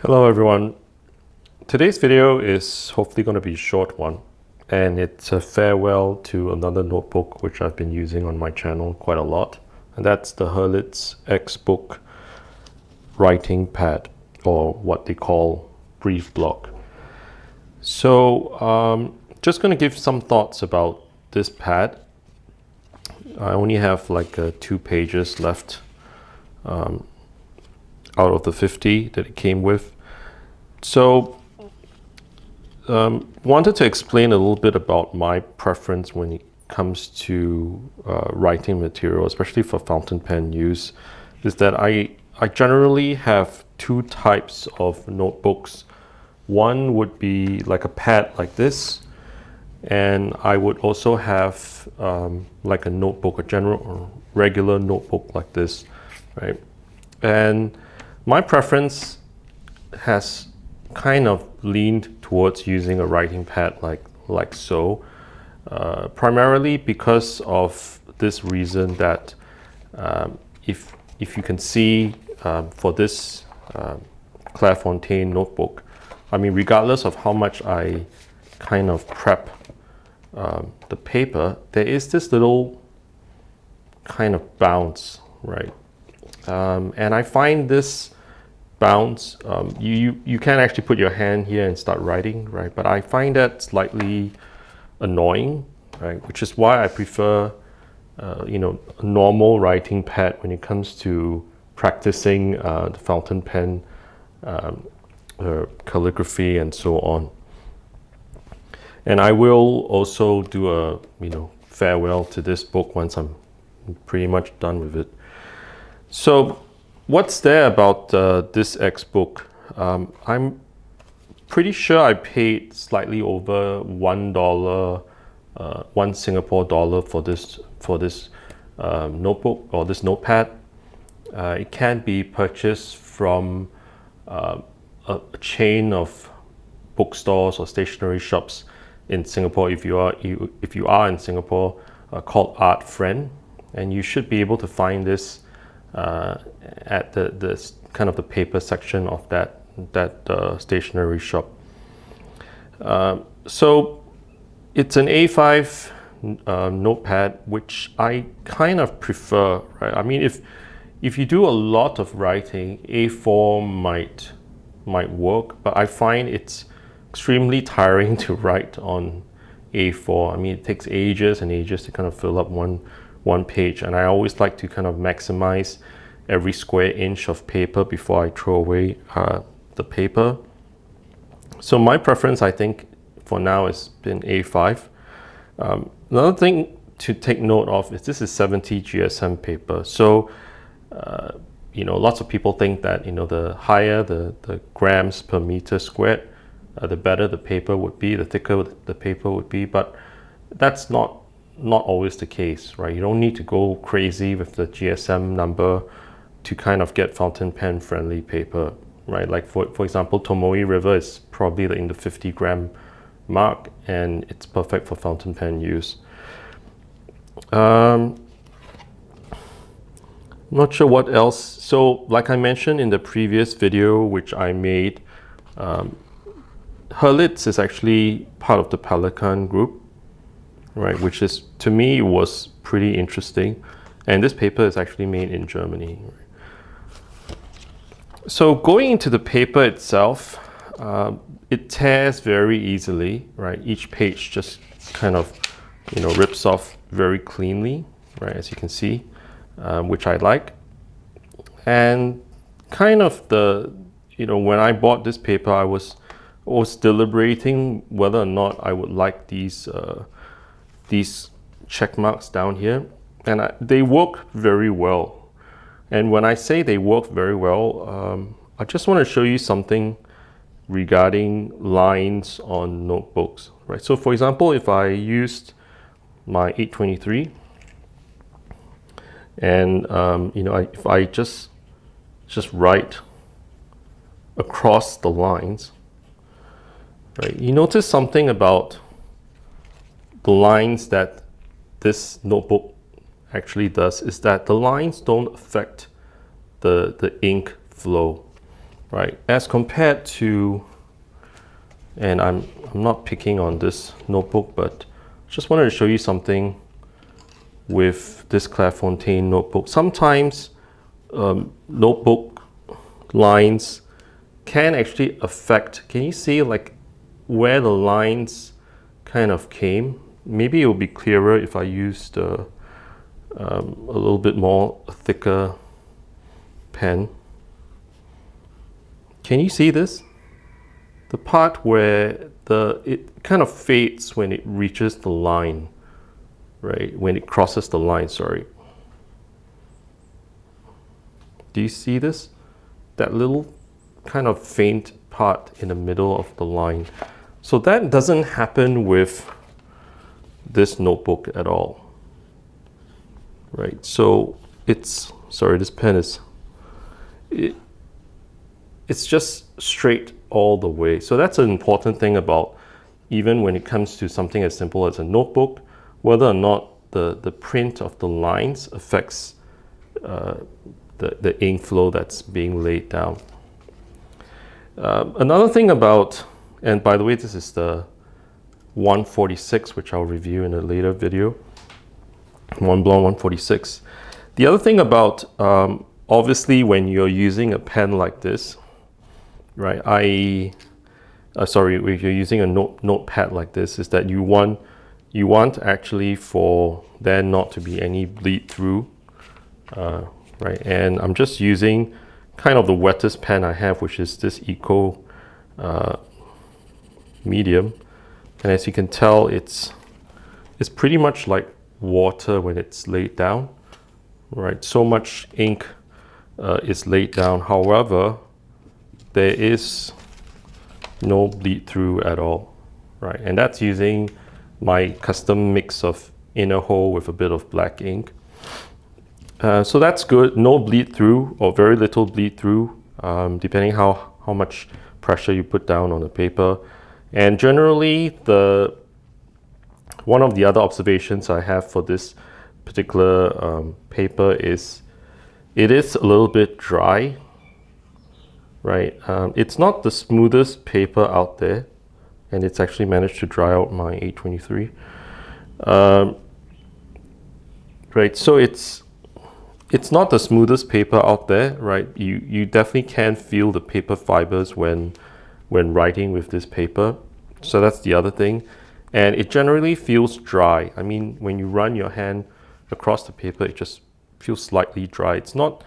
Hello everyone. Today's video is hopefully going to be a short one, and it's a farewell to another notebook which I've been using on my channel quite a lot, and that's the Herlitz x.book writing pad, or what they call brief block. So just going to give some thoughts about this pad. I only have like 2 pages left out of the 50 that it came with. So wanted to explain a little bit about my preference when it comes to writing material, especially for fountain pen use, is that I generally have 2 types of notebooks. One would be like a pad like this, and I would also have like a notebook, a general or regular notebook like this, right? And my preference has kind of leaned towards using a writing pad like so, primarily because of this reason that if you can see for this Clairefontaine notebook, I mean, regardless of how much I kind of prep the paper, there is this little kind of bounce, right? And I find this bounce, you can actually put your hand here and start writing, right? But I find that slightly annoying, right? Which is why I prefer, a normal writing pad when it comes to practicing the fountain pen, calligraphy, and so on. And I will also do a, farewell to this book once I'm pretty much done with it. So what's there about this x.book? I'm pretty sure I paid slightly over $1, $1 Singapore dollar for this notebook or this notepad. It can be purchased from a chain of bookstores or stationery shops in Singapore. If you are in Singapore, called Art Friend, and you should be able to find this at the kind of the paper section of that stationery shop. So it's an A5 notepad, which I kind of prefer, right? I mean, if you do a lot of writing, A4 might work, but I find it's extremely tiring to write on A4. I mean, it takes ages and ages to kind of fill up one page, and I always like to kind of maximize every square inch of paper before I throw away the paper. So my preference, I think, for now has been A5. Another thing to take note of is this is 70 GSM paper. So lots of people think that the higher the grams per meter squared, the better the paper would be, the thicker the paper would be, but that's not always the case, right? You don't need to go crazy with the GSM number to kind of get fountain pen friendly paper, right? Like for example, Tomoe River is probably in the 50 gram mark, and it's perfect for fountain pen use. Not sure what else. So like I mentioned in the previous video which I made, Herlitz is actually part of the Pelican group, right, which is, to me, was pretty interesting. And this paper is actually made in Germany. So going into the paper itself, it tears very easily, right? Each page just kind of, rips off very cleanly, right, as you can see, which I like. And kind of when I bought this paper, I was deliberating whether or not I would like these check marks down here, and they work very well. And when I say they work very well, I just want to show you something regarding lines on notebooks, right? So for example, if I used my 823 and if I just write across the lines, right, you notice something about the lines that this notebook actually does is that the lines don't affect the ink flow. right? As compared to, and I'm not picking on this notebook, but just wanted to show you something with this Clairefontaine notebook. Sometimes notebook lines can actually affect, can you see like where the lines kind of came? Maybe it will be clearer if I used a little bit more thicker pen. Can you see this? The part where it kind of fades when it reaches the line, right? When it crosses the line, sorry. Do you see this? That little kind of faint part in the middle of the line. So that doesn't happen with this notebook at all, right? So it's, sorry, this pen is, it's just straight all the way. So that's an important thing about, even when it comes to something as simple as a notebook, whether or not the print of the lines affects the ink flow that's being laid down. Another thing about, and by the way, this is the 146, which I'll review in a later video, Mont Blanc 146. The other thing about, obviously, when you're using a pen like this, right, sorry, if you're using a notepad like this, is that you want actually for there not to be any bleed through, right? And I'm just using kind of the wettest pen I have, which is this Eco medium, and as you can tell, it's pretty much like water when it's laid down, right? So much ink is laid down. However, there is no bleed through at all, right? And that's using my custom mix of inner hole with a bit of black ink. So that's good. No bleed through, or very little bleed through, depending how much pressure you put down on the paper. And generally, one of the other observations I have for this particular paper is it is a little bit dry, right? It's not the smoothest paper out there, and it's actually managed to dry out my A23. Right, so it's not the smoothest paper out there, right? You definitely can feel the paper fibers when writing with this paper. So that's the other thing. And it generally feels dry. I mean, when you run your hand across the paper, it just feels slightly dry. It's not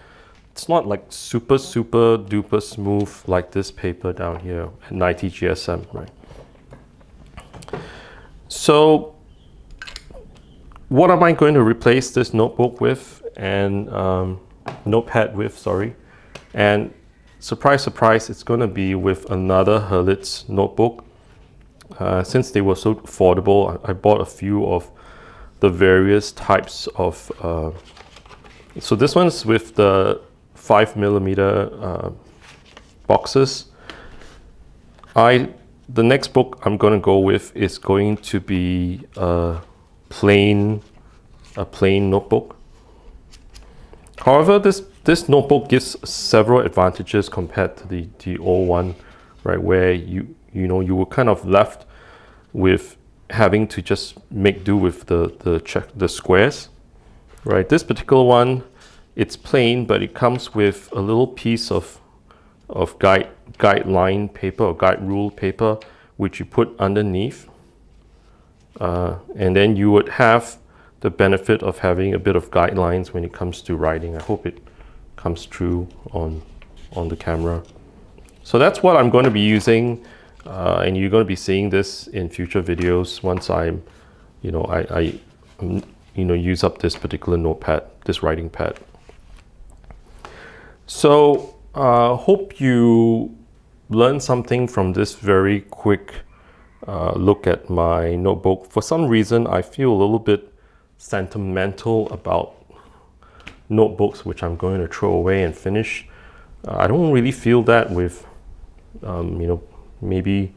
like super duper smooth like this paper down here at 90 GSM, right? So what am I going to replace this notebook with and notepad with, sorry. And surprise, surprise, it's going to be with another Herlitz notebook. Since they were so affordable, I bought a few of the various types of, so this one's with the 5mm boxes. The next book I'm going to go with is going to be a plain notebook. However, this notebook gives several advantages compared to the old one, right? Where you were kind of left with having to just make do with the squares, right? This particular one, it's plain, but it comes with a little piece of guideline paper or guide rule paper, which you put underneath, and then you would have the benefit of having a bit of guidelines when it comes to writing. I hope it comes through on the camera. So that's what I'm going to be using, and you're going to be seeing this in future videos once I use up this particular notepad, this writing pad. So hope you learned something from this very quick look at my notebook. For some reason, I feel a little bit sentimental about notebooks which I'm going to throw away and finish. I don't really feel that with maybe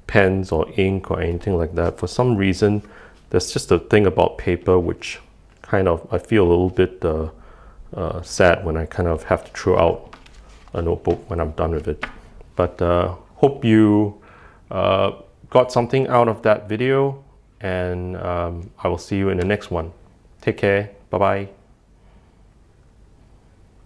pens or ink or anything like that. For some reason, there's just a thing about paper which kind of I feel a little bit sad when I kind of have to throw out a notebook when I'm done with it. But hope you got something out of that video, and I will see you in the next one. Take care. Bye bye.